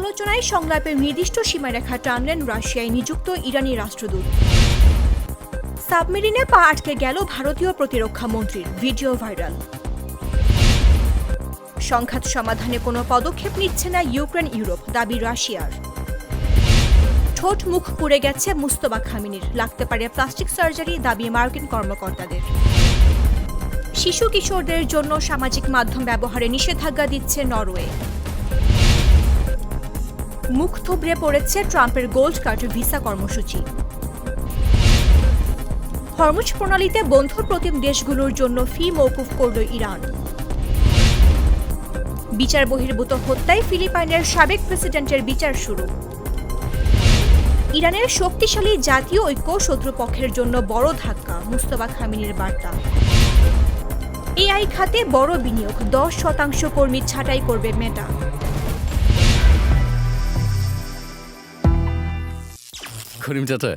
আলোচনায় সংলাপের নির্দিষ্ট সীমারেখা টানলেন রাশিয়ায় নিযুক্ত ইরানি রাষ্ট্রদূত। সাবমেরিনে পা আটকে গেল ভারতীয় প্রতিরক্ষা মন্ত্রীর, ভিডিও ভাইরাল। সংঘাত সমাধানে কোনো পদক্ষেপ নিচ্ছে না ইউক্রেন ইউরোপ, দাবি রাশিয়ার। ঠোঁট মুখ পুড়ে গেছে মুস্তফা খামেনির, লাগতে পারে প্লাস্টিক সার্জারি, দাবি মার্কিন কর্মকর্তাদের। শিশু কিশোরদের জন্য সামাজিক মাধ্যম ব্যবহারে নিষেধাজ্ঞা দিচ্ছে নরওয়ে। মুখ থুবড়ে পড়েছে ট্রাম্পের গোল্ড কার্ড ভিসা কর্মসূচি। হরমুজ প্রণালীতে বন্ধু প্রতিম দেশগুলোর জন্য ফি মওকুফ করল ইরান। বিচার বহির্ভূত হত্যায় ফিলিপাইনের সাবেক প্রেসিডেন্টের বিচার শুরু। ইরানের শক্তিশালী জাতীয় ঐক্য শত্রুপক্ষের জন্য বড় ধাক্কা, মুস্তফা খামেনির বার্তা। এআই খাতে বড় বিনিয়োগ, 10% কর্মী ছাঁটাই করবে মেটা। করিম চাচা,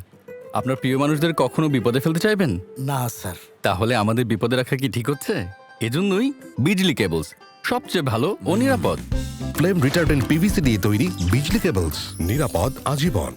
আপনার প্রিয় মানুষদের কখনো বিপদে ফেলতে চাইবেন না স্যার। তাহলে আমাদের বিপদে রাখা কি ঠিক হচ্ছে? এজন্যই বিজলি কেবলস সবচেয়ে ভালো ও নিরাপদ। ফ্লেম রিটার্ডেন্ট পিভিসি দিয়ে তৈরি বিজলি কেবলস, নিরাপদ আজীবন।